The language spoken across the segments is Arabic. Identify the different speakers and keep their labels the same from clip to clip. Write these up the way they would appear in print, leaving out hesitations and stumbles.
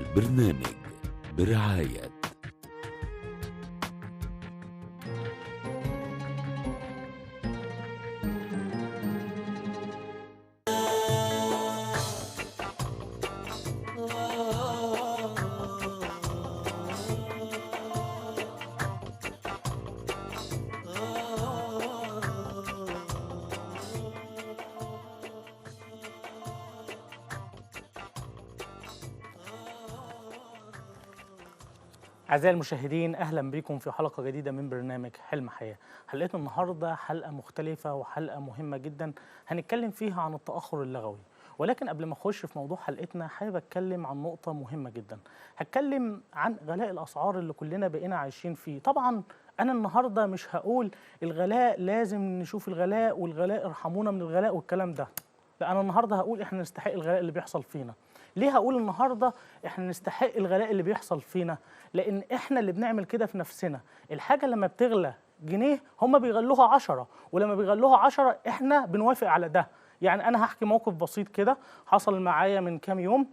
Speaker 1: البرنامج برعاية
Speaker 2: أعزائي المشاهدين، أهلا بكم في حلقة جديدة من برنامج حلم حياة. حلقتنا النهاردة حلقة مختلفة وحلقة مهمة جدا هنتكلم فيها عن التأخر اللغوي. ولكن قبل ما أخش في موضوع حلقتنا حابب أتكلم عن نقطة مهمة جدا. هتكلم عن غلاء الأسعار اللي كلنا بقينا عايشين فيه. طبعا أنا النهاردة مش هقول الغلاء لازم نشوف الغلاء والغلاء ارحمونا من الغلاء والكلام ده. لا، أنا النهاردة هقول إحنا نستحق الغلاء اللي بيحصل فينا. ليه هقول النهاردة إحنا نستحق الغلاء اللي بيحصل فينا؟ لأن إحنا اللي بنعمل كده في نفسنا. الحاجة لما بتغلى جنيه هم بيغلوها 10، ولما بيغلوها 10 إحنا بنوافق على ده. يعني أنا هحكي موقف بسيط كده حصل معايا من كام يوم.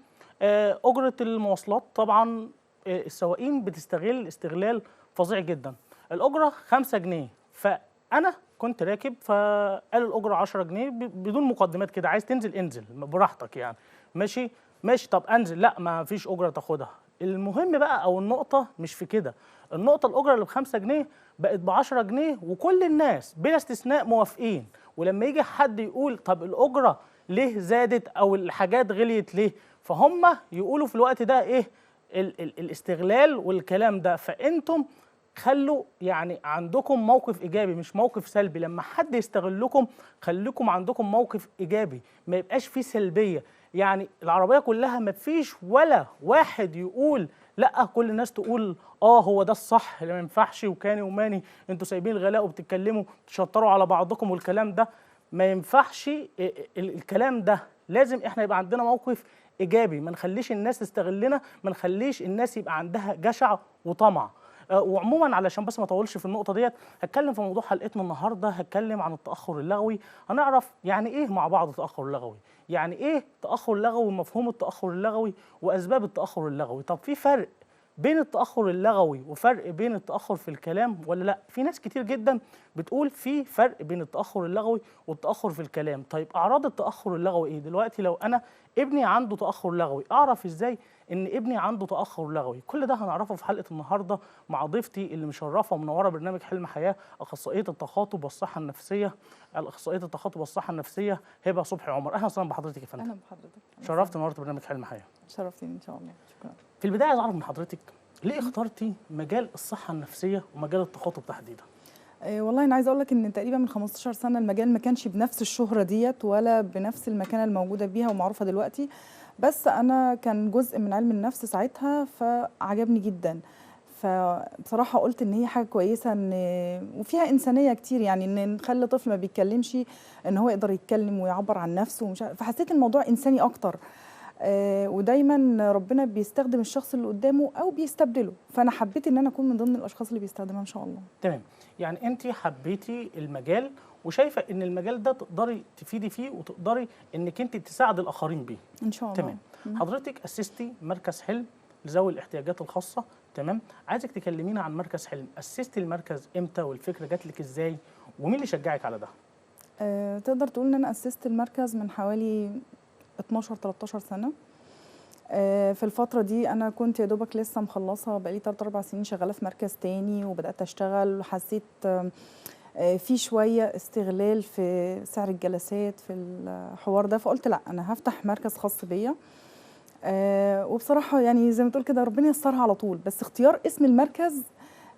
Speaker 2: أجرة المواصلات طبعا السواقين بتستغل استغلال فظيع جدا. الأجرة 5 جنيه، فأنا كنت راكب فقالوا الأجرة 10 جنيه بدون مقدمات كده، عايز تنزل انزل براحتك يعني. ماشي ماشي، طب انزل، لا ما فيش أجرة تاخدها. المهم بقى او النقطة مش في كده، النقطة الأجرة اللي ب5 جنيه بقت ب10 جنيه وكل الناس بلا استثناء موافقين. ولما يجي حد يقول طب الأجرة ليه زادت أو الحاجات غليت ليه، فهم يقولوا في الوقت ده إيه؟ الاستغلال والكلام ده. فأنتم خلوا يعني عندكم موقف إيجابي مش موقف سلبي. لما حد يستغلكم خليكم عندكم موقف إيجابي، ما يبقاش فيه سلبية. يعني العربية كلها ما فيش ولا واحد يقول لا، كل الناس تقول هو ده الصح اللي ما ينفعش وكاني وماني، انتوا سايبين الغلاء وبتتكلموا تشطروا على بعضكم والكلام ده ما ينفعش. الكلام ده لازم احنا يبقى عندنا موقف ايجابي، ما نخليش الناس تستغلنا، ما نخليش الناس يبقى عندها جشع وطمع. وعموما علشان بس ما اطولش في النقطه ديت، هتكلم في موضوع حلقتنا النهارده، هتكلم عن التاخر اللغوي. هنعرف يعني ايه مع بعض تاخر لغوي، يعني ايه تاخر لغوي ومفهوم التاخر اللغوي واسباب التاخر اللغوي. طب في فرق بين التاخر اللغوي وفرق بين التاخر في الكلام ولا لا؟ في ناس كتير جدا بتقول في فرق بين التاخر اللغوي والتاخر في الكلام. طيب اعراض التاخر اللغوي ايه؟ دلوقتي لو انا ابني عنده تاخر لغوي اعرف ازاي ان ابني عنده تاخر لغوي؟ كل ده هنعرفه في حلقه النهارده مع ضيفتي اللي مشرفه ومنوره برنامج حلم حياه، اخصائيه التخاطب والصحه النفسيه، الاخصائيه التخاطب والصحه النفسيه هبه صبحي عمر. اهلا وسهلا بحضرتك يا فندم.
Speaker 3: اهلا بحضرتك.
Speaker 2: شرفت ونورت برنامج حلم حياه.
Speaker 3: شرفتني ان شاء الله. شكرا.
Speaker 2: في البدايه عايز اعرف من حضرتك ليه اخترتي مجال الصحه النفسيه ومجال التخاطب تحديدا؟
Speaker 3: والله انا عايزه اقول لك ان تقريبا من 15 سنه المجال ما كانش بنفس الشهره ديت ولا بنفس المكانه الموجوده بيها ومعروفه دلوقتي، بس انا كان جزء من علم النفس ساعتها فعجبني جدا. فبصراحه قلت ان هي حاجه كويسه ان وفيها انسانيه كتير، يعني ان نخلي طفل ما بيتكلمش ان هو يقدر يتكلم ويعبر عن نفسه ومش عارف، فحسيت الموضوع انساني اكتر. ودايما ربنا بيستخدم الشخص اللي قدامه او بيستبدله، فانا حبيت ان انا اكون من ضمن الاشخاص اللي بيستخدمها ان شاء الله.
Speaker 2: تمام، يعني انت حبيتي المجال وشايفه ان المجال ده تقدري تفيدي فيه وتقدري انك انت تساعد الاخرين بيه
Speaker 3: ان شاء الله.
Speaker 2: تمام. حضرتك اسستي مركز حلم لذوي الاحتياجات الخاصه، تمام. عايزك تكلمينا عن مركز حلم. اسستي المركز امتى والفكره جات لك ازاي ومين اللي شجعك على ده؟
Speaker 3: تقدر تقول ان انا اسست المركز من حوالي 12 13 سنه. في الفتره دي انا كنت يا دوبك لسه مخلصه، بقالي 3 4 سنين شغاله في مركز تاني وبدات اشتغل، وحسيت في شويه استغلال في سعر الجلسات في الحوار ده، فقلت لا انا هفتح مركز خاص بيا. وبصراحه يعني زي ما تقول كده ربنا ييسرها على طول، بس اختيار اسم المركز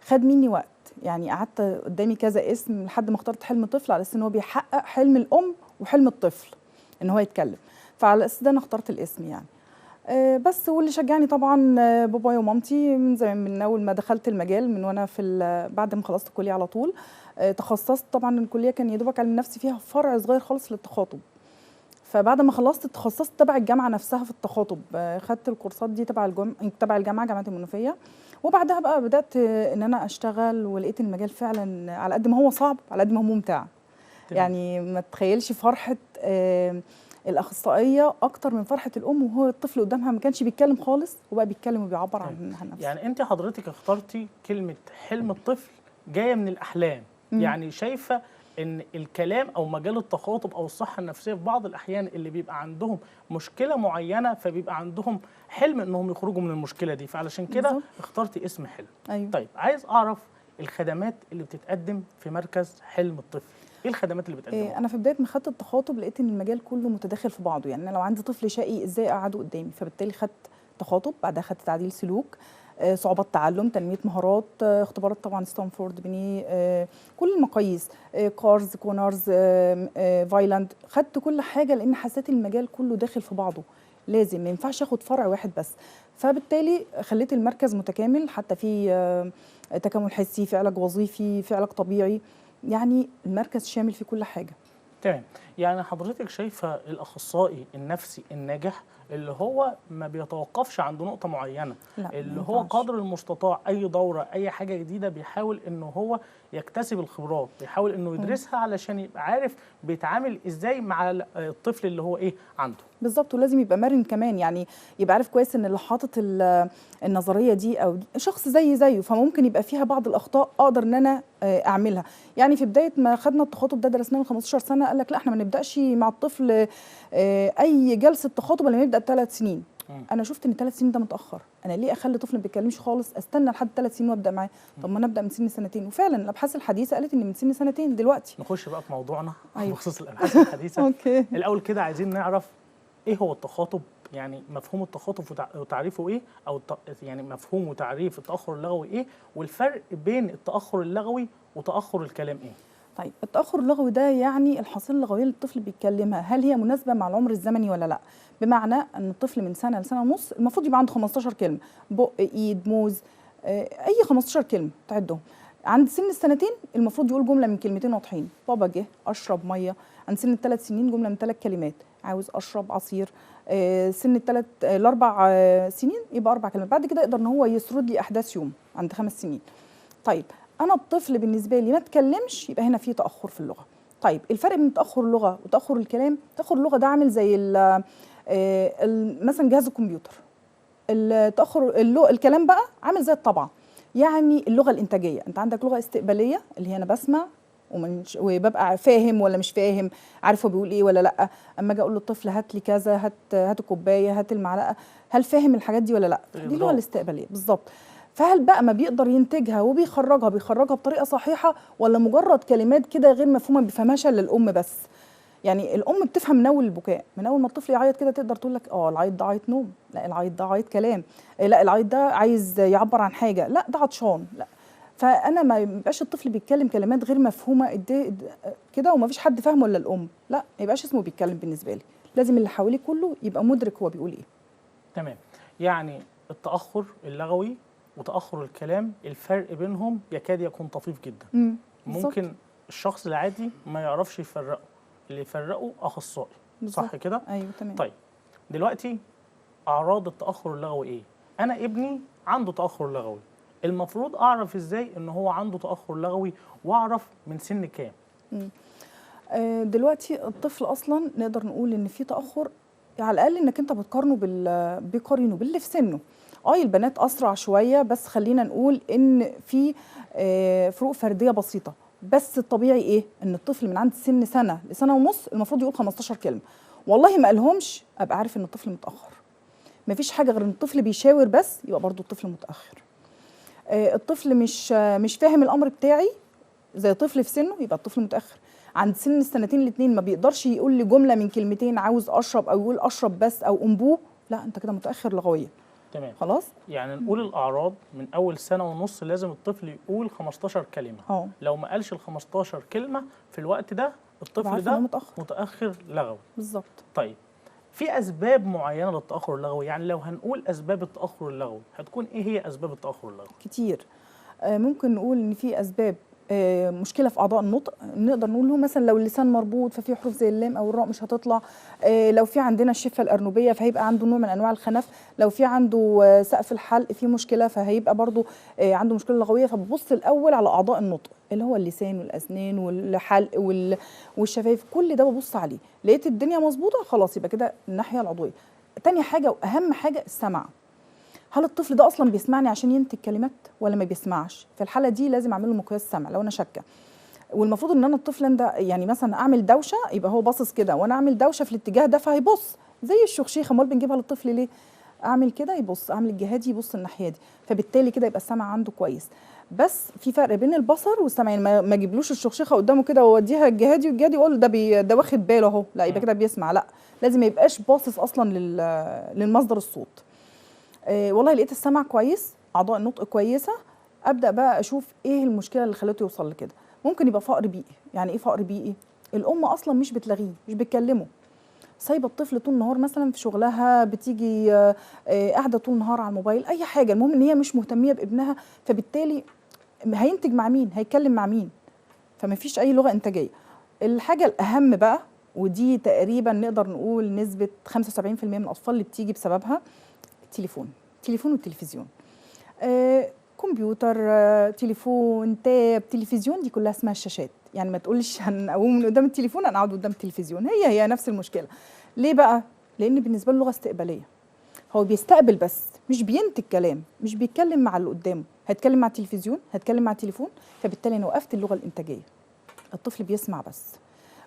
Speaker 3: خد مني وقت، يعني قعدت قدامي كذا اسم لحد ما اخترت حلم طفل على اساس ان هو بيحقق حلم الام وحلم الطفل ان هو يتكلم، فعلى اساس ده انا اخترت الاسم يعني. بس واللي شجعني طبعا بابايا ومامتي من زمان، من اول ما دخلت المجال من وانا بعد ما خلصت الكليه على طول. تخصصت طبعا، الكليه كان يا دوبك علم نفسي فيها فرع صغير خالص للتخاطب، فبعد ما خلصت تخصصت تبع الجامعه نفسها في التخاطب. خدت الكورسات دي تبع الجامعه، جامعه المنوفيه، وبعدها بقى بدات ان انا اشتغل، ولقيت المجال فعلا على قد ما هو صعب على قد ما هو ممتع. يعني ما تتخيلش فرحه الاخصائيه اكتر من فرحه الام، وهو الطفل قدامها ما كانش بيتكلم خالص وبقى بيتكلم وبيعبر عن نفسه.
Speaker 2: يعني انت حضرتك اخترتي كلمه حلم الطفل جايه من الاحلام. يعني شايفه ان الكلام او مجال التخاطب او الصحه النفسيه في بعض الاحيان اللي بيبقى عندهم مشكله معينه فبيبقى عندهم حلم انهم يخرجوا من المشكله دي، فعلشان كده
Speaker 3: بالظبط.
Speaker 2: اخترتي اسم حلم.
Speaker 3: ايوه.
Speaker 2: طيب عايز اعرف الخدمات اللي بتتقدم في مركز حلم الطفل، ايه الخدمات اللي بتقدمها؟
Speaker 3: انا في بدايه ما خدت التخاطب لقيت ان المجال كله متداخل في بعضه. يعني انا لو عندي طفل شقي ازاي اقعده قدامي، فبالتالي خدت تخاطب، بعدها خدت تعديل سلوك، صعوبات تعلم، تنميه مهارات، اختبارات طبعا ستانفورد بني، كل المقاييس، كارز، كونارز، فايلاند، خدت كل حاجه لان حسيت المجال كله داخل في بعضه، لازم ما ينفعش اخد فرع واحد بس. فبالتالي خليت المركز متكامل، حتى في تكامل حسي، في علاج وظيفي، في علاج طبيعي، يعني المركز شامل في كل حاجه.
Speaker 2: تمام. يعني حضرتك شايفه الاخصائي النفسي الناجح اللي هو ما بيتوقفش عند نقطه معينه،
Speaker 3: لا،
Speaker 2: اللي
Speaker 3: ما
Speaker 2: هو
Speaker 3: ينفعش.
Speaker 2: قدر المستطاع اي دوره اي حاجه جديده بيحاول انه هو يكتسب الخبرات، بيحاول انه يدرسها علشان يبقى عارف بيتعامل ازاي مع الطفل اللي هو ايه عنده.
Speaker 3: بالظبط، ولازم يبقى مرن كمان، يعني يبقى عارف كويس ان اللي حاطط النظريه دي او شخص زيه، فممكن يبقى فيها بعض الاخطاء اقدر ان انا اعملها. يعني في بدايه ما خدنا التخاطب ده درسناه من 15 سنه، قال لك لا احنا ما نبداش مع الطفل اي جلسه تخاطب لما يبدا ب3 سنين. انا شفت ان 3 سنين ده متاخر، انا ليه اخلي طفل ما بيتكلمش خالص استنى لحد 3 سنين وابدا معاه؟ طب ما انا ابدا من سن 2 سنين، وفعلا الابحاث الحديثه قالت ان من سن 2 سنين دلوقتي.
Speaker 2: نخش بقى في موضوعنا
Speaker 3: أيوة.
Speaker 2: بخصوص الابحاث الحديثه.
Speaker 3: اوكي.
Speaker 2: الاول كده عايزين نعرف ايه هو التخاطب، يعني مفهوم التخاطب وتعريفه ايه، او يعني مفهوم وتعريف التاخر اللغوي ايه، والفرق بين التاخر اللغوي وتاخر الكلام ايه؟
Speaker 3: طيب التأخر اللغوي ده يعني الحصيلة اللغوية اللي الطفل بيتكلمها هل هي مناسبة مع العمر الزمني ولا لا؟ بمعنى ان الطفل من سنة لسنة ونص المفروض يبقى عنده 15 كلمة، بق، ايد، موز، اي 15 كلمة تعدهم. عند سن السنتين المفروض يقول جملة من كلمتين واضحين، بابا جه، اشرب مية. عند سن ال3 سنين جملة من 3 كلمات، عاوز اشرب عصير. سن ال4 سنين يبقى 4 كلمات. بعد كده يقدر ان هو يسرد لي احداث يوم عند 5 سنين. طيب انا الطفل بالنسبه لي ما اتكلمش يبقى هنا في تاخر في اللغه. طيب الفرق بين تاخر اللغه وتاخر الكلام، تاخر اللغه ده عامل زي مثلا جهاز الكمبيوتر. التاخر الكلام بقى عامل زي الطبعه، يعني اللغه الانتاجيه. انت عندك لغه استقباليه اللي هي انا بسمع وببقى فاهم ولا مش فاهم، عارف هو بيقول ايه ولا لا. اما اجي اقول للطفل هات لي كذا، هات الكوبايه، هات المعلقه، هل فاهم الحاجات دي ولا لا؟ دي اللغه الاستقباليه بالظبط. فهل بقى ما بيقدر ينتجها بيخرجها بطريقه صحيحه، ولا مجرد كلمات كده غير مفهومه ما بيفهمهاش الا الام بس؟ يعني الام بتفهم من اول البكاء، من اول ما الطفل يعيط كده تقدر تقول لك العيط ده عيط نوم، لا العيط ده عيط كلام، لا العيط ده عايز يعبر عن حاجه، لا ده عطشان، لا. فانا ما يبقاش الطفل بيتكلم كلمات غير مفهومه كده وما فيش حد فاهمه الا الام، لا ما يبقاش اسمه بيتكلم بالنسبه لي، لازم اللي حواليه كله يبقى مدرك هو بيقول ايه.
Speaker 2: تمام. يعني التاخر اللغوي وتاخر الكلام الفرق بينهم يكاد يكون طفيف جدا. ممكن الشخص العادي ما يعرفش يفرقه، اللي يفرقه اخصائي، صح كده؟
Speaker 3: ايوه تمام.
Speaker 2: طيب دلوقتي اعراض التاخر اللغوي ايه؟ انا ابني عنده تاخر لغوي، المفروض اعرف ازاي ان هو عنده تاخر لغوي، واعرف من سن كام؟
Speaker 3: دلوقتي الطفل اصلا نقدر نقول ان في تاخر، على الاقل انك انت بتقارنه باللي في سنه. البنات اسرع شويه، بس خلينا نقول ان في فروق فرديه بسيطه، بس الطبيعي ايه؟ ان الطفل من عند سنه لسنه ونص المفروض يقول 15 كلمه. والله ما قالهمش ابقى عارف ان الطفل متاخر. مفيش حاجه غير ان الطفل بيشاور بس يبقى برضو الطفل متاخر. الطفل مش فاهم الامر بتاعي زي طفل في سنه يبقى الطفل متاخر. عند سن السنتين الاثنين ما بيقدرش يقول لي جمله من كلمتين، عاوز اشرب او يقول اشرب بس او انبوه، لا انت كده متاخر لغويا.
Speaker 2: تمام.
Speaker 3: خلاص.
Speaker 2: يعني نقول الاعراض من اول سنه ونص لازم الطفل يقول 15 كلمه. لو ما قالش ال 15 كلمه في الوقت ده الطفل ده متاخر لغوي.
Speaker 3: بالظبط.
Speaker 2: طيب في اسباب معينه للتاخر اللغوي؟ يعني لو هنقول اسباب التاخر اللغوي هتكون ايه هي اسباب التاخر اللغوي؟
Speaker 3: كتير. ممكن نقول ان في اسباب مشكله في اعضاء النطق، نقدر نقول له مثلا لو اللسان مربوط ففي حروف زي اللام او الراء مش هتطلع. لو في عندنا الشفه الارنبيه فهيبقى عنده نوع من انواع الخنف. لو في عنده سقف الحلق فيه مشكله فهيبقى برضو عنده مشكله لغويه. فببص الاول على اعضاء النطق اللي هو اللسان والاسنان والحلق والشفايف، كل ده ببص عليه. لقيت الدنيا مظبوطه خلاص يبقى كده الناحيه العضويه. تاني حاجه واهم حاجه السمع. هل الطفل ده اصلا بيسمعني عشان ينتج كلمات ولا ما بيسمعش؟ في الحاله دي لازم اعمل له مقياس سمع لو انا شاكه. والمفروض ان انا الطفل ده يعني مثلا اعمل دوشه يبقى هو باصص كده، وانا اعمل دوشه في الاتجاه ده فهيبص زي الشخشيخه. امال بنجيبها للطفل ليه؟ اعمل كده يبص، اعمل الجهه دي يبص الناحيه دي، فبالتالي كده يبقى السمع عنده كويس. بس في فرق بين البصر والسمع، يعني ما اجيبلوش الشخشيخه قدامه كده واوديها الجهه دي والجهه دي واقول ده واخد باله اهو، لا يبقى كده بيسمع. لا، لازم ما يبقاش باصص اصلا للمصدر الصوت. والله لقيت السمع كويس، اعضاء النطق كويسه، ابدا بقى اشوف ايه المشكله اللي خلته يوصل لكده. ممكن يبقى فقر بيئي. يعني ايه فقر بيئي؟ الام اصلا مش بتلغيه، مش بتكلمه، سايبه الطفل طول النهار مثلا في شغلها، بتيجي قاعده طول النهار على الموبايل، اي حاجه، المهم ان هي مش مهتميه بابنها. فبالتالي هينتج مع مين؟ هيتكلم مع مين؟ فما فيش اي لغه انتاجيه. الحاجه الاهم بقى، ودي تقريبا نقدر نقول نسبه 75% من الاطفال اللي بتيجي بسببها، التليفون والتلفزيون. كمبيوتر، تليفون، تاب، تلفزيون، دي كلها اسمها الشاشات. يعني ما تقولش هنقوم من قدام التليفون انا اقعد قدام التلفزيون، هي نفس المشكله. ليه بقى؟ لان بالنسبه له لغه استقباليه، هو بيستقبل بس مش بينتج كلام، مش بيتكلم مع اللي قدامه. هيتكلم مع التلفزيون، هيتكلم مع التليفون، فبالتالي انا وقفت اللغه الانتاجيه. الطفل بيسمع بس.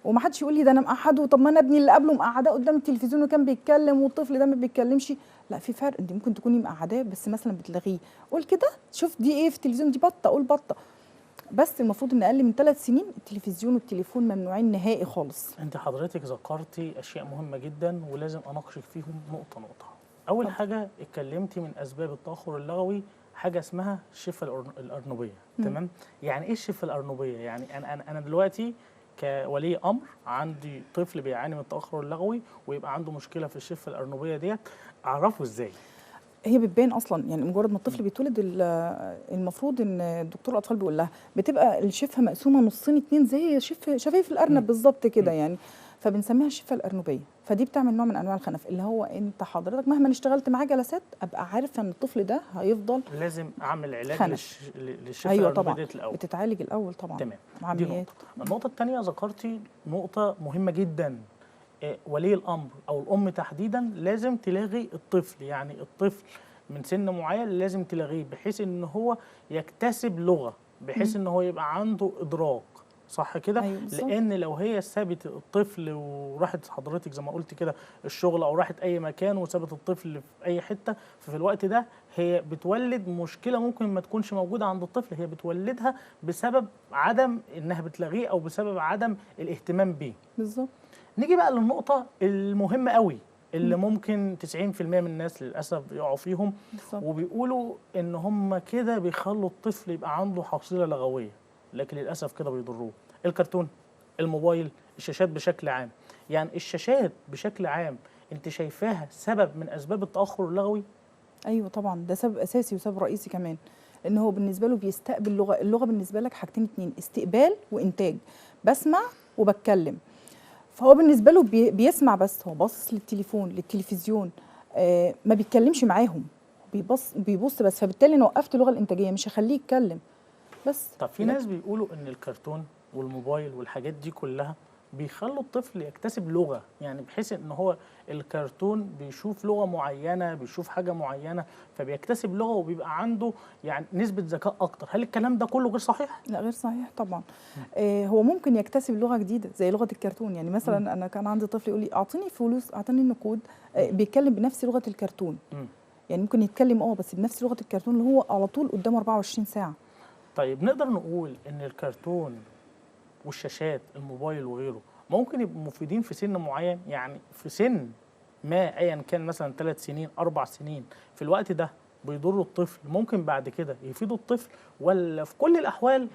Speaker 3: وما حدش يقول لي ده انا مقعده، طب ما انا ابني اللي قبله مقعداه قدام التلفزيون وكان بيتكلم والطفل ده ما بيتكلمش. لا، في فرق. انت ممكن تكوني مقعداه بس مثلا بتلغيه، قول كده شوف دي ايه في التلفزيون، دي بطه، قول بطه. بس المفروض ان اقل من 3 سنين التلفزيون والتليفون ممنوعين نهائي خالص.
Speaker 2: انت حضرتك ذكرتي اشياء مهمه جدا ولازم اناقشك فيهم نقطه نقطه. اول حاجه اتكلمتي من اسباب التاخر اللغوي حاجه اسمها الشفه الارنبيه. تمام؟ يعني ايه الشفه الارنبيه؟ يعني انا دلوقتي كولي امر عندي طفل بيعاني من التاخر اللغوي ويبقى عنده مشكله في الشفه الارنبيه ديت، اعرفه ازاي؟
Speaker 3: هي بتبان اصلا، يعني مجرد ما الطفل بيتولد المفروض ان دكتور الاطفال بيقول لها بتبقى الشفه مقسومه نصين اتنين زي شفايف الارنب بالظبط كده يعني، فبنسميها الشفه الارنبيه. فدي بتعمل نوع من انواع الخنف، اللي هو انت حضرتك مهما اشتغلت معاه جلسات ابقى عارفه ان الطفل ده هيفضل
Speaker 2: لازم اعمل علاج للشفه
Speaker 3: ايوه
Speaker 2: الارنبيه
Speaker 3: طبعا
Speaker 2: ديت الاول.
Speaker 3: بتتعالج الاول طبعا.
Speaker 2: تمام.
Speaker 3: عمليات.
Speaker 2: دي النقطه الثانيه ذكرتي نقطه مهمه جدا، ولي الامر او الام تحديدا لازم تلاغي الطفل. يعني الطفل من سن معين لازم تلاغيه بحيث ان هو يكتسب لغه، بحيث ان هو يبقى عنده ادراك، صح كده؟
Speaker 3: أيوة
Speaker 2: لان لو هي سابت الطفل وراحت حضرتك زي ما قلت كده الشغل او راحت اي مكان وسابت الطفل في اي حته، ففي الوقت ده هي بتولد مشكله ممكن ما تكونش موجوده عند الطفل، هي بتولدها بسبب عدم انها بتلاغيه او بسبب عدم الاهتمام بيه.
Speaker 3: بالظبط.
Speaker 2: نيجي بقى للنقطه المهمه قوي اللي ممكن 90% من الناس للاسف بيقعوا فيهم
Speaker 3: بالظبط.
Speaker 2: وبيقولوا ان هم كده بيخلوا الطفل يبقى عنده حصيله لغويه، لكن للاسف كده بيضروه. الكرتون، الموبايل، الشاشات بشكل عام. يعني الشاشات بشكل عام انت شايفاها سبب من اسباب التاخر اللغوي؟
Speaker 3: ايوه طبعا، ده سبب اساسي وسبب رئيسي كمان، لان هو بالنسبه له بيستقبل لغه. اللغه بالنسبه لك حاجتين اتنين، استقبال وانتاج. بسمع وبتكلم. فهو بالنسبه له بيسمع بس، هو باصص للتليفون للتلفزيون، ما بيتكلمش معاهم، بيبص بس. فبالتالي انا وقفت اللغه الانتاجيه، مش هخليه يتكلم بس.
Speaker 2: طب في ناس بيقولوا ان الكرتون والموبايل والحاجات دي كلها بيخلوا الطفل يكتسب لغه، يعني بحيث ان هو الكرتون بيشوف لغه معينه، بيشوف حاجه معينه فبيكتسب لغه وبيبقى عنده يعني نسبه ذكاء اكتر. هل الكلام ده كله غير صحيح؟
Speaker 3: لا، غير صحيح طبعا. هو ممكن يكتسب لغه جديده زي لغه الكرتون. يعني مثلا انا كان عندي طفل يقول لي اعطيني فلوس، اعطيني نقود، بيتكلم بنفس لغه الكرتون. يعني ممكن يتكلم بس بنفس لغه الكرتون اللي هو على طول قدامه 24 ساعه.
Speaker 2: طيب نقدر نقول ان الكرتون والشاشات الموبايل وغيره ممكن يبقوا مفيدين في سن معين؟ يعني في سن ما ايا كان مثلا 3 سنين 4 سنين في الوقت ده بيضروا الطفل، ممكن بعد كده يفيدوا الطفل، ولا في كل الاحوال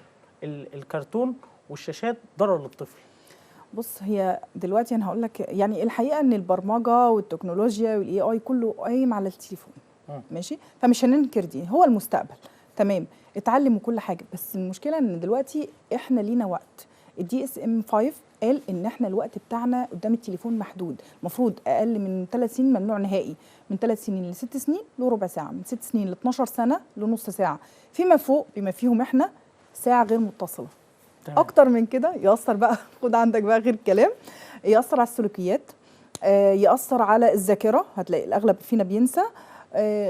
Speaker 2: الكرتون والشاشات ضرر للطفل؟
Speaker 3: بص، هي دلوقتي انا هقول لك يعني الحقيقه ان البرمجه والتكنولوجيا والاي اي كله قايم على التليفون. ماشي، فمش هننكر دي، هو المستقبل. تمام، اتعلم وكل حاجه، بس المشكله ان دلوقتي احنا لينا وقت. الدي اس ام 5 قال ان احنا الوقت بتاعنا قدام التليفون محدود، المفروض اقل من 3 سنين ممنوع نهائي، من 3 سنين ل6 سنين له ربع ساعه، من 6 سنين ل 12 سنه له نص ساعه، فيما فوق بما فيهم احنا ساعه غير متصله.
Speaker 2: تمام.
Speaker 3: اكتر من كده ياثر بقى خد عندك بقى غير الكلام، ياثر على السلوكيات، ياثر على الذاكره، هتلاقي الاغلب فينا بينسى،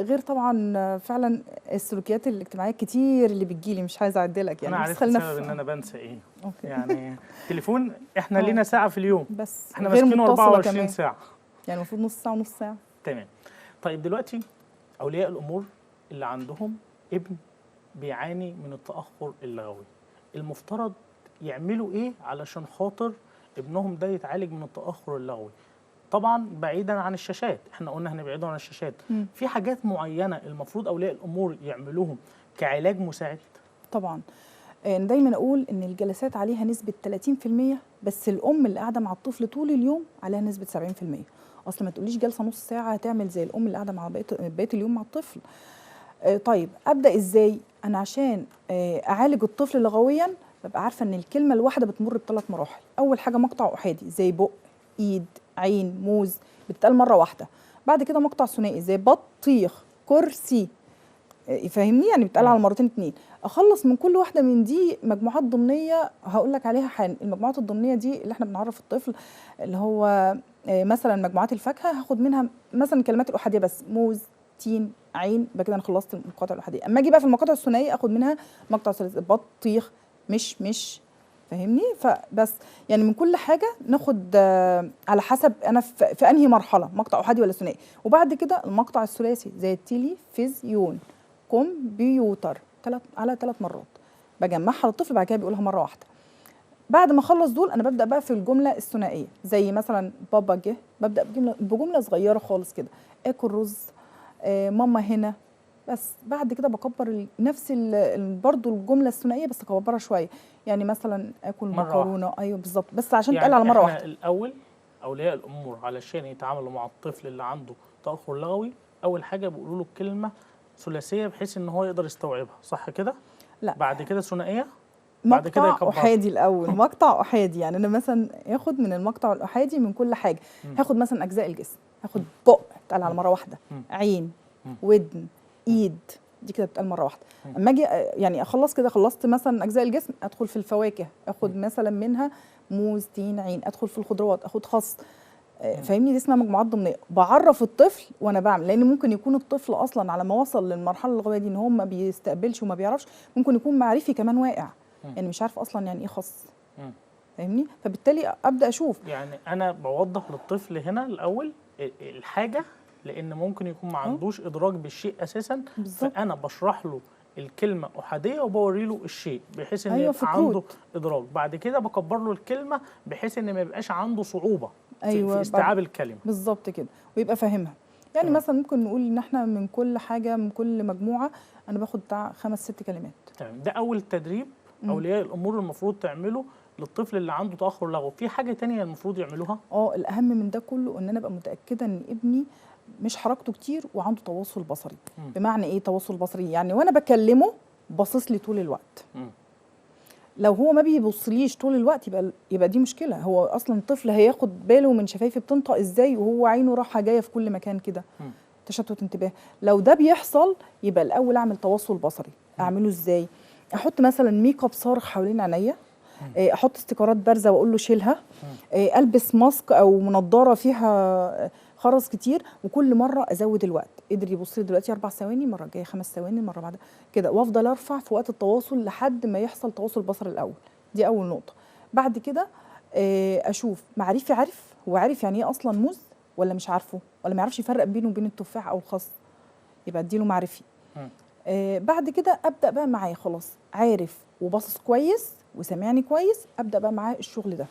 Speaker 3: غير طبعا فعلا السلوكيات الاجتماعيه كتير اللي بتجيلي، مش عايزه اعدلك يعني،
Speaker 2: انا
Speaker 3: بس
Speaker 2: عرفت
Speaker 3: خلينا
Speaker 2: السبب ان انا بنسى ايه.
Speaker 3: أوكي.
Speaker 2: يعني التليفون احنا
Speaker 3: آه.
Speaker 2: لينا ساعه في اليوم،
Speaker 3: بس
Speaker 2: احنا
Speaker 3: غير
Speaker 2: ماسكينه
Speaker 3: متصلة
Speaker 2: 24
Speaker 3: كمان.
Speaker 2: ساعه.
Speaker 3: يعني المفروض نص ساعه ونص ساعه.
Speaker 2: تمام. طيب دلوقتي اولياء الامور اللي عندهم ابن بيعاني من التاخر اللغوي، المفترض يعملوا ايه علشان خاطر ابنهم ده يتعالج من التاخر اللغوي؟ طبعا بعيدا عن الشاشات، احنا قلنا هنبعده عن الشاشات. في حاجات معينه المفروض اولياء الامور يعملوهم كعلاج مساعد؟
Speaker 3: طبعا دايما اقول ان الجلسات عليها نسبه 30%، بس الام اللي قاعده مع الطفل طول اليوم عليها نسبه 70%. اصلا ما تقوليش جلسه نص ساعه هتعمل زي الام اللي قاعده مع بقيه اليوم مع الطفل. طيب ابدا ازاي؟ انا عشان اعالج الطفل لغويا ببقى عارفه ان الكلمه الواحده بتمر ب3 مراحل. اول حاجه مقطع احادي زي بق، ايد، عين، موز، بتتقال مره واحده. بعد كده مقطع ثنائي زي بطيخ، كرسي، يفهمني، يعني بتقال على مرتين 2. اخلص من كل واحده من دي مجموعات ضمنيه هقول لك عليها حالا. المجموعات الضمنيه دي اللي احنا بنعرف الطفل اللي هو مثلا مجموعات الفاكهه هاخد منها مثلا الكلمات الاحاديه بس، موز، تين، عين، يبقى كده انا خلصت المقاطع الاحاديه. اما اجي بقى في المقاطع الثنائيه اخد منها مقطع ثلاثي، بطيخ، مش فاهمني؟ فبس يعني من كل حاجه ناخد على حسب انا في انهي مرحله، مقطع احادي ولا ثنائي. وبعد كده المقطع الثلاثي زي التلفزيون، كمبيوتر، على 3 مرات بجمعها للطفل، بعد كده بيقولها مره واحده. بعد ما اخلص دول انا ببدا بقى في الجمله الثنائيه زي مثلا بابا جه، ببدا بجمله صغيره خالص كده، اكل رز، ماما هنا. بس بعد كده بكبر نفس برضه الجمله الثنائيه بس اكبرها شويه، يعني مثلا اكل مكرونه. ايوه بالظبط، بس عشان
Speaker 2: يعني
Speaker 3: تقال على مره واحده.
Speaker 2: الاول اولياء الامور علشان يتعاملوا مع الطفل اللي عنده تاخر لغوي، اول حاجه بيقولوا له كلمه ثلاثيه بحيث ان هو يقدر يستوعبها، صح كده؟
Speaker 3: لا،
Speaker 2: بعد كده ثنائيه، بعد كده
Speaker 3: مقطع
Speaker 2: يكبر.
Speaker 3: احادي الاول. مقطع احادي يعني انا مثلا ياخد من المقطع الاحادي من كل حاجه. هاخد مثلا اجزاء الجسم، هاخد بق بتقال على مره واحده، عين، ودن، ايد، دي كده بتقال مره واحده. اما اجي يعني اخلص كده، خلصت مثلا اجزاء الجسم، ادخل في الفواكه، اخد مثلا منها موز، تين، عين، ادخل في الخضروات، اخد خس. فاهمني؟ دي اسمها مجموعات ضمنيه. بعرف الطفل وانا بعمل، لان ممكن يكون الطفل اصلا على ما وصل للمرحله اللغويه دي ان هو ما بيستقبلش وما بيعرفش، ممكن يكون معرفي كمان واقع، يعني مش عارف اصلا يعني ايه خس. فاهمني؟ فبالتالي ابدا اشوف،
Speaker 2: يعني انا بوضح للطفل هنا الاول الحاجه، لان ممكن يكون ما عندوش ادراك بالشيء اساسا.
Speaker 3: بالظبط.
Speaker 2: فانا بشرح له الكلمه احاديه وبوري له الشيء بحيث ان
Speaker 3: أيوة
Speaker 2: يبقى عنده ادراك. بعد كده بكبر له الكلمه بحيث ان ما يبقاش عنده صعوبه في استيعاب الكلمه.
Speaker 3: بالظبط كده، ويبقى فاهمها. يعني مثلا ممكن نقول ان احنا من كل حاجه، من كل مجموعه انا باخد بتاع 5 6 كلمات.
Speaker 2: تمام، ده اول تدريب اولياء الامور المفروض تعمله للطفل اللي عنده تاخر لغوي. في حاجه تانية المفروض يعملوها؟
Speaker 3: الاهم من ده كله ان انا ابقى متاكده ان ابني مش حركته كتير وعنده تواصل بصري. بمعنى ايه تواصل بصري؟ يعني وانا بكلمه باصص لي طول الوقت. لو هو ما بيبصليش طول الوقت يبقى دي مشكله. هو اصلا الطفل هياخد باله من شفايفي بتنطق ازاي وهو عينه رايحه جايه في كل مكان كده، تشتت انتباه. لو ده بيحصل يبقى الاول اعمل تواصل بصري. اعمله ازاي؟ احط مثلا ميك اب صارخ حوالين عينيا، احط استيكرات بارزه واقول له شيلها، البس ماسك او منضاره فيها خرز كتير، وكل مره ازود الوقت. قدر يبص لي دلوقتي 4 ثواني، المره الجايه 5 ثواني، المره بعد كده، وافضل ارفع في وقت التواصل لحد ما يحصل تواصل بصري الاول. دي اول نقطه. بعد كده اشوف معرفي، عارف هو عارف يعني ايه اصلا موز ولا مش عارفه، ولا ما يعرفش يفرق بينه وبين التفاح او الخس، يبقى اديله معرفي. بعد كده ابدا بقى معاه خلاص عارف وباصص كويس وسامعني كويس، ابدا بقى معاه الشغل ده.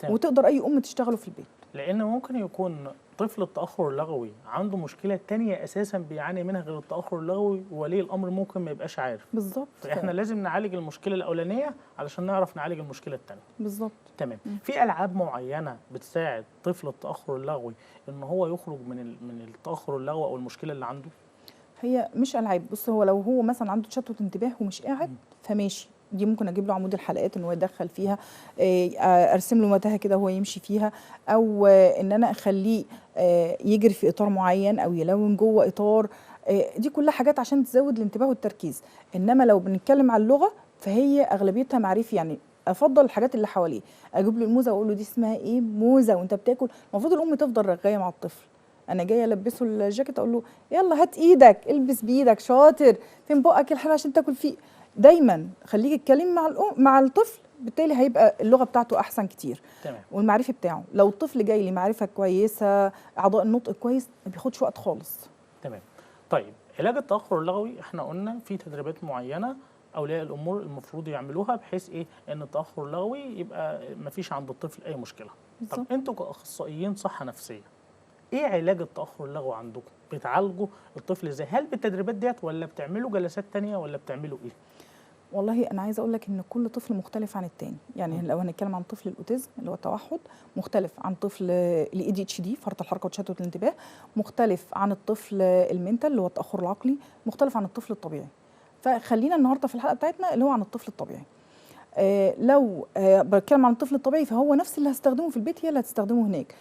Speaker 3: وتقدر اي ام تشتغله في البيت،
Speaker 2: لان ممكن يكون طفل التاخر اللغوي عنده مشكله تانية اساسا بيعاني منها غير التاخر اللغوي، وولي الامر ممكن ما يبقاش عارف.
Speaker 3: بالظبط.
Speaker 2: فاحنا لازم نعالج المشكله الاولانيه علشان نعرف نعالج المشكله الثانيه.
Speaker 3: بالظبط.
Speaker 2: تمام. في العاب معينه بتساعد طفل التاخر اللغوي ان هو يخرج من التاخر اللغوي او المشكله اللي عنده؟
Speaker 3: هي مش العاب. بص، هو لو هو مثلا عنده تشتت انتباه ومش قاعد فماشي، دي ممكن اجيب له عمود الحلقات ان هو يدخل فيها، ارسم له متاهه كده هو يمشي فيها، او ان انا اخليه يجري في اطار معين او يلون جوه اطار. دي كلها حاجات عشان تزود الانتباه والتركيز. انما لو بنتكلم عن اللغه فهي اغلبيتها معرفي، يعني افضل الحاجات اللي حواليه. اجيب له الموزه واقول له دي اسمها ايه، موزه وانت بتاكل. المفروض الام تفضل رغايه مع الطفل. انا جايه البسه الجاكيت اقول له يلا هات ايدك، البس بايدك، شاطر، فين بقك الحلو عشان تاكل فيه. دايما خليك تتكلمي مع مع الطفل، بالتالي هيبقى اللغه بتاعته احسن كتير.
Speaker 2: تمام.
Speaker 3: والمعرفي بتاعه، لو الطفل جاي لي معرفه كويسه، اعضاء النطق كويس، ما بياخدش وقت خالص.
Speaker 2: تمام. طيب علاج التاخر اللغوي احنا قلنا في تدريبات معينه اولياء الامور المفروض يعملوها بحيث ايه ان التاخر اللغوي يبقى ما فيش عند الطفل اي مشكله. طب
Speaker 3: بالظبط.
Speaker 2: انتوا كاخصائيين صحه نفسيه ايه علاج التاخر اللغوي عندكم؟ بتعالجوا الطفل ازاي؟ هل بالتدريبات ديت ولا بتعملوا جلسات تانية ولا بتعملوا ايه؟
Speaker 3: والله انا عايزه اقول لك ان كل طفل مختلف عن التاني. يعني لو هنتكلم عن طفل الاوتيزم اللي هو التوحد، مختلف عن طفل الاي دي اتش دي فرط الحركه وتشتت الانتباه، مختلف عن الطفل المنتال اللي هو التاخر العقلي، مختلف عن الطفل الطبيعي. فخلينا النهارده في الحلقه بتاعتنا اللي هو عن الطفل الطبيعي. لو بتكلم عن الطفل الطبيعي فهو نفس اللي هستخدمه في البيت هي اللي هتستخدمه هناك.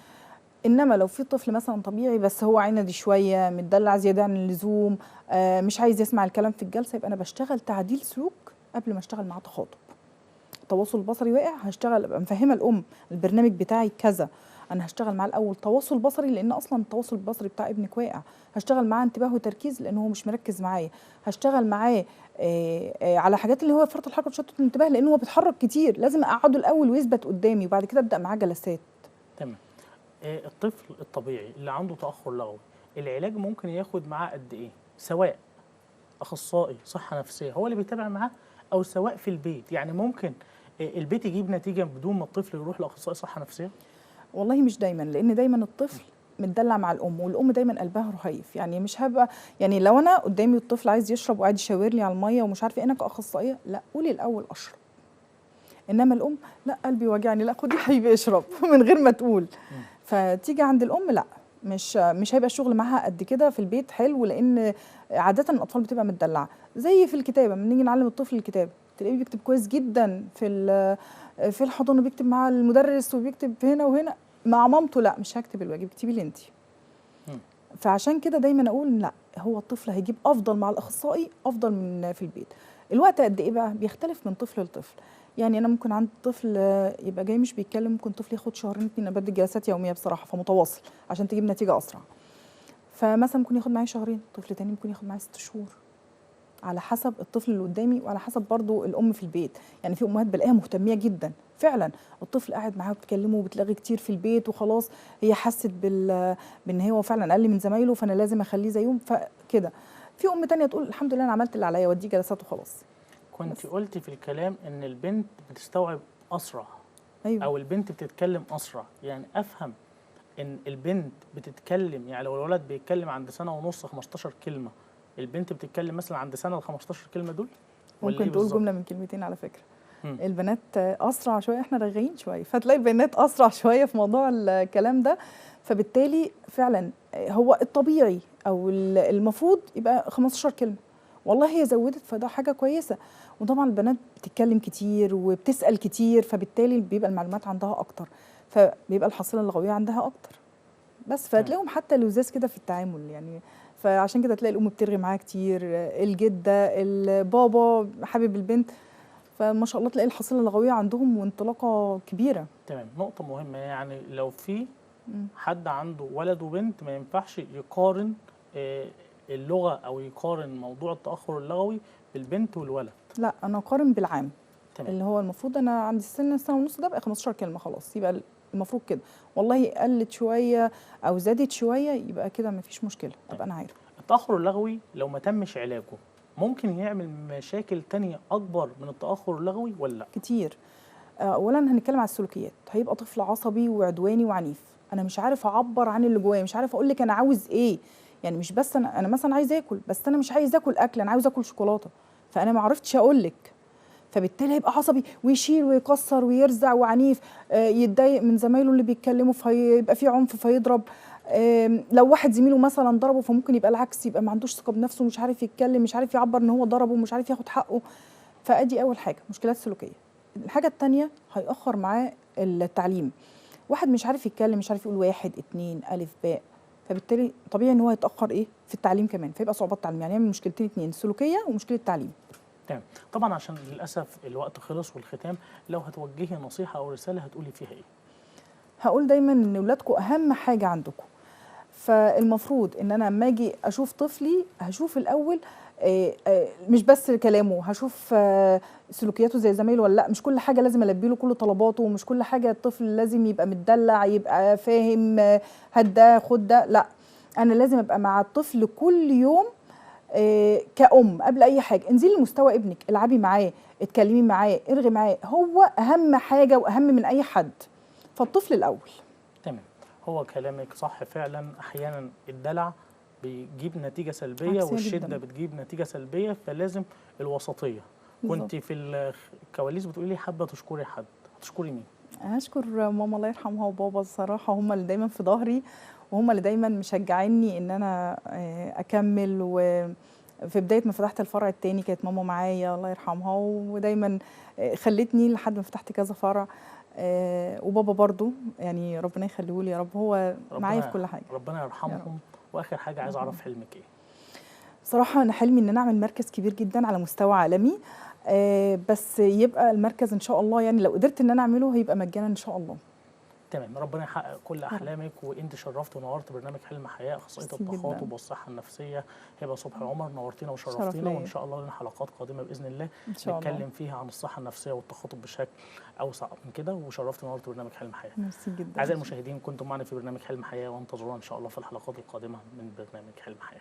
Speaker 3: انما لو في طفل مثلا طبيعي بس هو عندي شويه متدلع زياده عن اللزوم، مش عايز يسمع الكلام في الجلسه، يبقى انا بشتغل تعديل سلوك قبل ما اشتغل معاه تخاطب. التواصل البصري واقع، هشتغل ابقى مفهمه الام البرنامج بتاعي كذا، انا هشتغل معاه الاول تواصل بصري لان اصلا التواصل البصري بتاع ابنك واقع. هشتغل معاه انتباه وتركيز لان هو مش مركز معايا. هشتغل معاه على حاجات اللي هو فرط الحركه وتشتت الانتباه لان هو بيتحرك كتير، لازم اقعده الاول ويثبت قدامي وبعد كده ابدا معاه جلسات.
Speaker 2: تمام. الطفل الطبيعي اللي عنده تاخر لغوي العلاج ممكن ياخد معاه قد ايه؟ سواء اخصائي صحه نفسيه هو اللي بيتابع معاه او سواء في البيت، يعني ممكن البيت يجيب نتيجه بدون ما الطفل يروح لاخصائي صحه نفسيه؟
Speaker 3: والله مش دايما، لان دايما الطفل متدلع مع الام والام دايما قلبها رهيف. يعني مش هبقى، يعني لو انا قدامي الطفل عايز يشرب وقاعد يشاور لي على الميه ومش عارفه ايه، انا كاخصائيه لا قولي الاول اشرب. انما الام لا قلبي وجعني، لا خدي يا حبيبي اشرب من غير ما تقول. فتيجي عند الام لا، مش هيبقى الشغل معاها قد كده في البيت حلو، لان عاده الاطفال بتبقى متدلعه. زي في الكتابه لما نيجي نعلم الطفل الكتابه تلاقيه بيكتب كويس جدا في الحضانه، بيكتب مع المدرس وبيكتب هنا وهنا، مع مامته لا مش هكتب الواجب، اكتبي لي انت. فعشان كده دايما اقول لا، هو الطفل هيجيب افضل مع الاخصائي افضل من في البيت. الوقت قد ايه بقى بيختلف من طفل لطفل. يعني انا ممكن عند طفل يبقى جاي مش بيتكلم، ممكن طفل ياخد شهرين 2. انا بدي جلسات يوميه بصراحه فمتواصل عشان تجيب نتيجه اسرع. فمثلا ممكن ياخد معايا شهرين، طفل تاني ممكن ياخد معايا 6 شهور، على حسب الطفل اللي قدامي وعلى حسب برضو الام في البيت. يعني في امهات بلاقيها مهتميه جدا فعلا، الطفل قاعد معاها وبتكلمه وبتلاغي كتير في البيت وخلاص هي حست بان هو فعلا اقل من زمايله فانا لازم اخليه زيهم فكده. في ام تانية تقول الحمد لله انا عملت اللي عليا واديه جلسات وخلاص.
Speaker 2: كنت قلتي في الكلام ان البنت بتستوعب اسرع.
Speaker 3: أيوة.
Speaker 2: او البنت بتتكلم اسرع، يعني افهم ان البنت بتتكلم، يعني لو الولد بيتكلم عند سنه ونص 15 كلمه، البنت بتتكلم مثلا عند سنه ال 15 كلمه دول؟
Speaker 3: ممكن تقول جمله من كلمتين على فكره.
Speaker 2: مم.
Speaker 3: البنات اسرع شويه، احنا رغايين شويه، فتلاقي البنات اسرع شويه في موضوع الكلام ده. فبالتالي فعلا هو الطبيعي او المفروض يبقى 15 كلمه، والله هي زودت فده حاجه كويسه. وطبعا البنات بتتكلم كتير وبتسال كتير، فبالتالي بيبقى المعلومات عندها اكتر، فبيبقى الحصيله اللغويه عندها اكتر. بس فتلاقيهم حتى لذاذ كده في التعامل يعني. فعشان كده تلاقي الام بترغي معاها كتير، الجده، البابا حابب البنت، فما شاء الله تلاقي الحصيله اللغويه عندهم وانطلاقه كبيره.
Speaker 2: تمام. نقطه مهمه، يعني لو في حد عنده ولد وبنت ما ينفعش يقارن اللغه او يقارن موضوع التاخر اللغوي بالبنت والولد.
Speaker 3: لا انا اقارن بالعام.
Speaker 2: تمام.
Speaker 3: اللي هو المفروض انا عندي سنه ونص ده بقى 15 كلمه خلاص، يبقى المفروض كده. والله قلت شويه او زادت شويه يبقى كده مفيش مشكله، ابقى انا عارف.
Speaker 2: التاخر اللغوي لو ما تمش علاجه ممكن يعمل مشاكل تانية اكبر من التاخر اللغوي ولا لا؟
Speaker 3: كتير. اولا هنتكلم على السلوكيات، هيبقى طفل عصبي وعدواني وعنيف، انا مش عارف اعبر عن اللي جوايا، مش عارف اقول لك انا عاوز ايه. يعني مش بس انا مثلا عايز اكل، بس انا مش عايز اكل اكل، انا عاوز اكل شوكولاته، فانا ما عرفتش اقول لك. فبالتالي هيبقى عصبي ويشيل ويكسر ويرزع وعنيف، يتضايق من زمايله اللي بيتكلموا فيبقى في عنف فيضرب. لو واحد زميله مثلا ضربه فممكن يبقى العكس، يبقى ما عندوش ثقه بنفسه، مش عارف يتكلم، مش عارف يعبر ان هو ضربه، مش عارف ياخد حقه. فادي اول حاجه، مشكلات سلوكيه. الحاجه الثانيه هيأخر معاه التعليم. واحد مش عارف يتكلم، مش عارف يقول واحد اتنين الف باء، فبالتالي طبيعي ان هو يتأخر ايه في التعليم كمان، فيبقى صعوبات تعليم. يعني يعمل مشكلتين اتنين، سلوكيه ومشكله تعليم.
Speaker 2: تمام. طبعا عشان للاسف الوقت خلص والختام، لو هتوجهي نصيحه او رساله هتقولي فيها ايه؟
Speaker 3: هقول دايما ان اولادكم اهم حاجه عندكم، فالمفروض ان انا لما اجي اشوف طفلي هشوف الاول مش بس كلامه، هشوف سلوكياته زي زمايله ولا لا. مش كل حاجه لازم البي له كل طلباته، ومش كل حاجه الطفل لازم يبقى متدلع، يبقى فاهم هات ده خد ده، لا. انا لازم ابقى مع الطفل كل يوم كأم. قبل اي حاجه انزلي لمستوى ابنك، العبي معاه، اتكلمي معاه، ارغي معاه، هو اهم حاجه واهم من اي حد، فالطفل الاول.
Speaker 2: تمام. هو كلامك صح فعلا، احيانا الدلع بيجيب نتيجه سلبيه والشده
Speaker 3: جداً.
Speaker 2: بتجيب نتيجه سلبيه، فلازم الوسطيه. كنت في الكواليس بتقولي لي حابه تشكري حد، هتشكري مين؟
Speaker 3: هشكر ماما الله يرحمها وبابا، الصراحه هم اللي دايما في ظهري، وهم اللي دايما مشجعيني ان انا اكمل. وفي بدايه ما فتحت الفرع الثاني كانت ماما معايا الله يرحمها، ودايما خلتني لحد ما فتحت كذا فرع. وبابا برضو يعني ربنا يخليه لي يا رب، هو معايا في كل حاجه.
Speaker 2: ربنا يرحمهم. واخر حاجه عايز اعرف حلمك ايه؟
Speaker 3: بصراحه انا حلمي ان انا اعمل مركز كبير جدا على مستوى عالمي، بس يبقى المركز ان شاء الله يعني لو قدرت ان انا اعمله هيبقى مجانا ان شاء الله.
Speaker 2: تمام. ربنا يحقق كل احلامك، وانت شرفت ونورت برنامج حلم حياه، اخصائيه التخاطب والصحه النفسيه هبه صبحي عمر. نورتينا وشرفتينا، وان شاء الله لنا حلقات قادمه باذن الله نتكلم فيها عن الصحه النفسيه والتخاطب بشكل اوسع من كده. وشرفت ونورت برنامج حلم حياه.
Speaker 3: ميرسي جدا.
Speaker 2: اعزائي المشاهدين، كنتم معنا في برنامج حلم حياه، وانتظرونا ان شاء الله في الحلقات القادمه من برنامج حلم حياه.